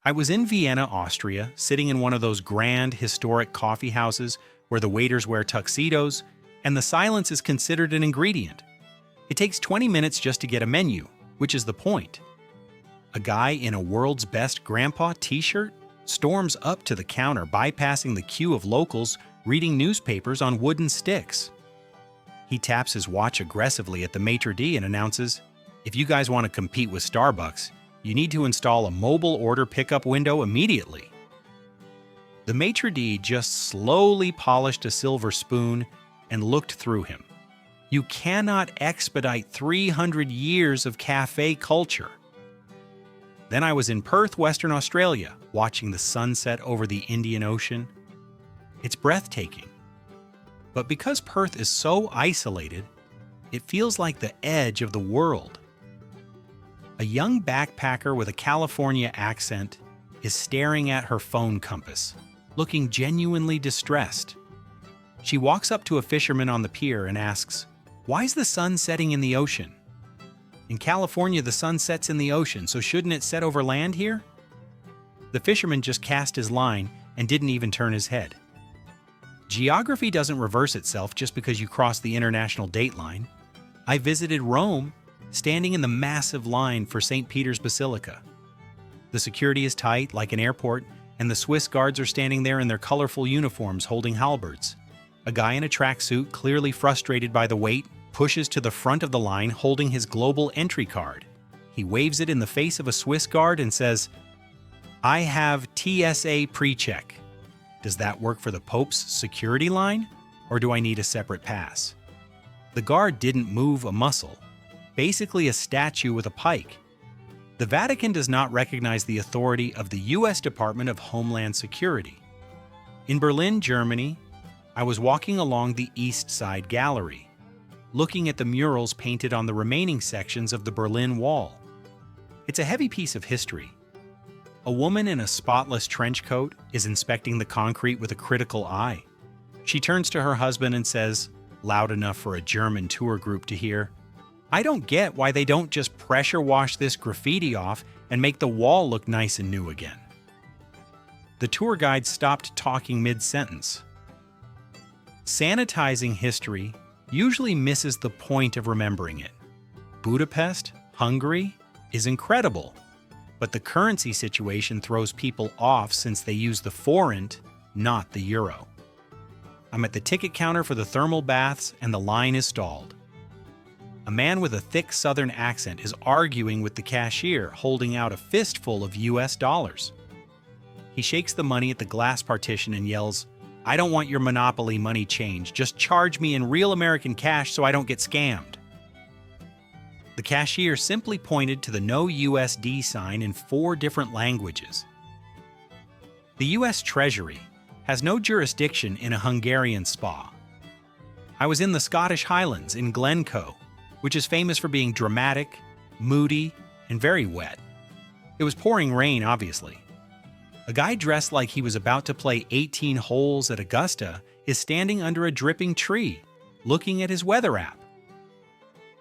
I was in Vienna, Austria, sitting in one of those grand, historic coffee houses where the waiters wear tuxedos and the silence is considered an ingredient. It takes 20 minutes just to get a menu, which is the point. A guy in a world's best grandpa t-shirt storms up to the counter, bypassing the queue of locals reading newspapers on wooden sticks. He taps his watch aggressively at the maitre d' and announces, "If you guys want to compete with Starbucks, you need to install a mobile order pickup window immediately." The maitre d' just slowly polished a silver spoon and looked through him. You cannot expedite 300 years of cafe culture. Then I was in Perth, Western Australia, watching the sunset over the Indian Ocean. It's breathtaking. But because Perth is so isolated, it feels like the edge of the world. A young backpacker with a California accent is staring at her phone compass, looking genuinely distressed. She walks up to a fisherman on the pier and asks, "Why's the sun setting in the ocean?" "In California, the sun sets in the ocean, so shouldn't it set over land here?" The fisherman just cast his line and didn't even turn his head. Geography doesn't reverse itself just because you cross the international date line. I visited Rome, standing in the massive line for St. Peter's Basilica. The security is tight, like an airport, and the Swiss guards are standing there in their colorful uniforms holding halberds. A guy in a tracksuit, clearly frustrated by the wait, pushes to the front of the line holding his global entry card. He waves it in the face of a Swiss guard and says, "I have TSA pre-check." Does that work for the Pope's security line, or do I need a separate pass? The guard didn't move a muscle, basically a statue with a pike. The Vatican does not recognize the authority of the U.S. Department of Homeland Security. In Berlin, Germany, I was walking along the East Side Gallery, looking at the murals painted on the remaining sections of the Berlin Wall. It's a heavy piece of history. A woman in a spotless trench coat is inspecting the concrete with a critical eye. She turns to her husband and says, loud enough for a German tour group to hear, "I don't get why they don't just pressure wash this graffiti off and make the wall look nice and new again." The tour guide stopped talking mid-sentence. Sanitizing history usually misses the point of remembering it. Budapest, Hungary, is incredible, but the currency situation throws people off since they use the forint, not the euro. I'm at the ticket counter for the thermal baths and the line is stalled. A man with a thick southern accent is arguing with the cashier, holding out a fistful of US dollars. He shakes the money at the glass partition and yells, "I don't want your Monopoly money change. Just charge me in real American cash so I don't get scammed." The cashier simply pointed to the no USD sign in 4 different languages. The US Treasury has no jurisdiction in a Hungarian spa. I was in the Scottish Highlands in Glencoe, which is famous for being dramatic, moody, and very wet. It was pouring rain, obviously. A guy dressed like he was about to play 18 holes at Augusta is standing under a dripping tree, looking at his weather app.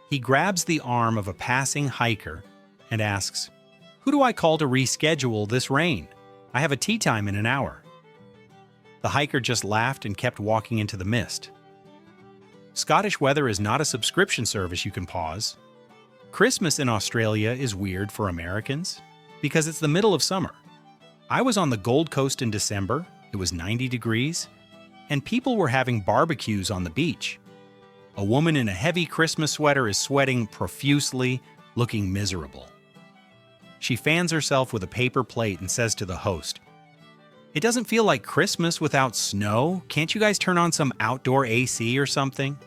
He grabs the arm of a passing hiker and asks, "Who do I call to reschedule this rain? I have a tea time in an hour." The hiker just laughed and kept walking into the mist. Scottish weather is not a subscription service you can pause. Christmas in Australia is weird for Americans because it's the middle of summer. I was on the Gold Coast in December, it was 90 degrees, and people were having barbecues on the beach. A woman in a heavy Christmas sweater is sweating profusely, looking miserable. She fans herself with a paper plate and says to the host, "It doesn't feel like Christmas without snow. Can't you guys turn on some outdoor AC or something?"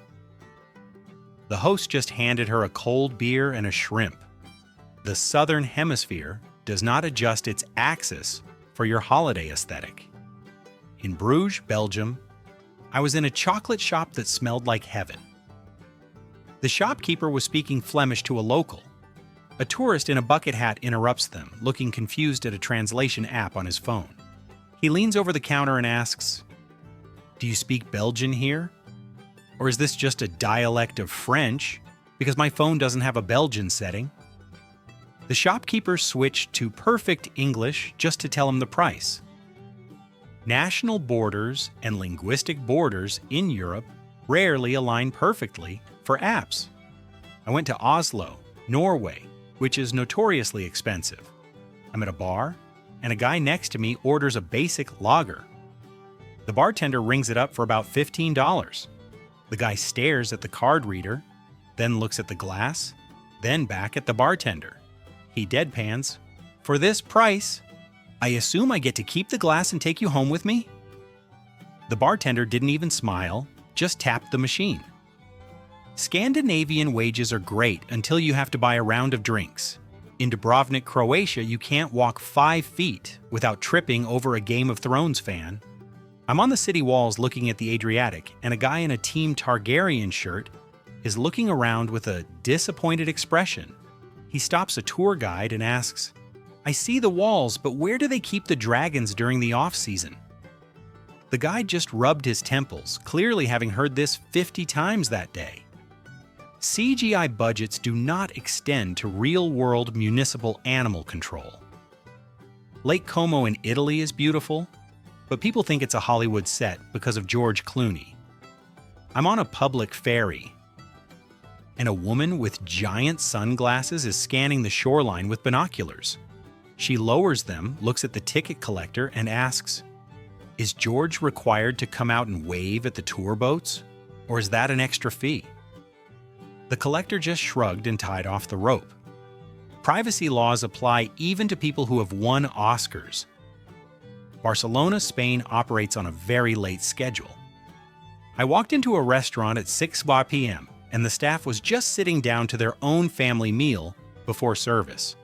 The host just handed her a cold beer and a shrimp. The Southern Hemisphere does not adjust its axis for your holiday aesthetic. In Bruges, Belgium, I was in a chocolate shop that smelled like heaven. The shopkeeper was speaking Flemish to a local. A tourist in a bucket hat interrupts them, looking confused at a translation app on his phone. He leans over the counter and asks, "Do you speak Belgian here? Or is this just a dialect of French, because my phone doesn't have a Belgian setting?" The shopkeeper switched to perfect English just to tell him the price. National borders and linguistic borders in Europe rarely align perfectly for apps. I went to Oslo, Norway, which is notoriously expensive. I'm at a bar, and a guy next to me orders a basic lager. The bartender rings it up for about $15. The guy stares at the card reader, then looks at the glass, then back at the bartender. He deadpans, "For this price, I assume I get to keep the glass and take you home with me?" The bartender didn't even smile, just tapped the machine. Scandinavian wages are great until you have to buy a round of drinks. In Dubrovnik, Croatia, you can't walk 5 feet without tripping over a Game of Thrones fan. I'm on the city walls looking at the Adriatic, and a guy in a Team Targaryen shirt is looking around with a disappointed expression. He stops a tour guide and asks, "I see the walls, but where do they keep the dragons during the off-season?" The guide just rubbed his temples, clearly having heard this 50 times that day. CGI budgets do not extend to real-world municipal animal control. Lake Como in Italy is beautiful, but people think it's a Hollywood set because of George Clooney. I'm on a public ferry, and a woman with giant sunglasses is scanning the shoreline with binoculars. She lowers them, looks at the ticket collector, and asks, "Is George required to come out and wave at the tour boats? Or is that an extra fee?" The collector just shrugged and tied off the rope. Privacy laws apply even to people who have won Oscars. Barcelona, Spain operates on a very late schedule. I walked into a restaurant at 6 p.m., and the staff was just sitting down to their own family meal before service.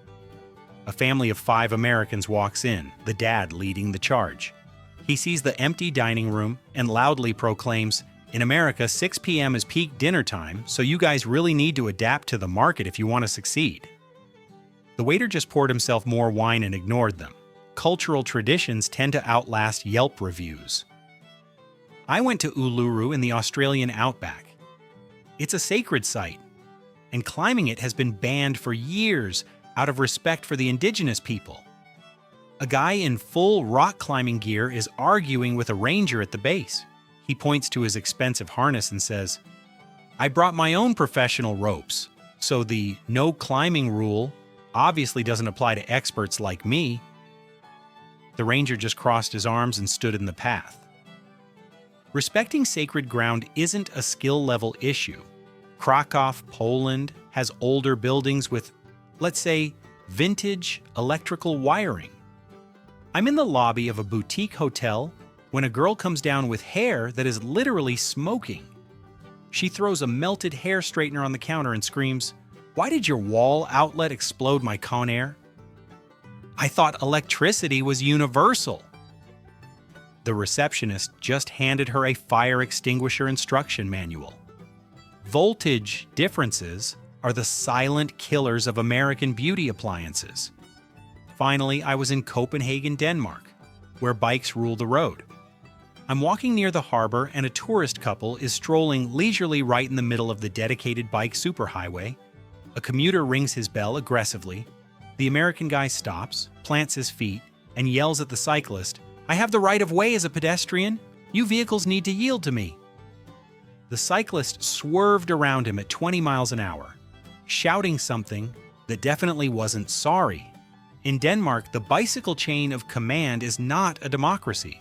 A family of 5 Americans walks in, the dad leading the charge. He sees the empty dining room and loudly proclaims, "In America, 6 p.m. is peak dinner time, so you guys really need to adapt to the market if you want to succeed." The waiter just poured himself more wine and ignored them. Cultural traditions tend to outlast Yelp reviews. I went to Uluru in the Australian outback. It's a sacred site, and climbing it has been banned for years out of respect for the indigenous people. A guy in full rock climbing gear is arguing with a ranger at the base. He points to his expensive harness and says, "I brought my own professional ropes, so the no climbing rule obviously doesn't apply to experts like me." The ranger just crossed his arms and stood in the path. Respecting sacred ground isn't a skill level issue. Krakow, Poland, has older buildings with, let's say, vintage electrical wiring. I'm in the lobby of a boutique hotel when a girl comes down with hair that is literally smoking. She throws a melted hair straightener on the counter and screams, "Why did your wall outlet explode my Conair? I thought electricity was universal." The receptionist just handed her a fire extinguisher instruction manual. Voltage differences are the silent killers of American beauty appliances. Finally, I was in Copenhagen, Denmark, where bikes rule the road. I'm walking near the harbor, and a tourist couple is strolling leisurely right in the middle of the dedicated bike superhighway. A commuter rings his bell aggressively. The American guy stops, plants his feet, and yells at the cyclist, "I have the right of way as a pedestrian. You vehicles need to yield to me." The cyclist swerved around him at 20 miles an hour, shouting something that definitely wasn't sorry. In Denmark, the bicycle chain of command is not a democracy.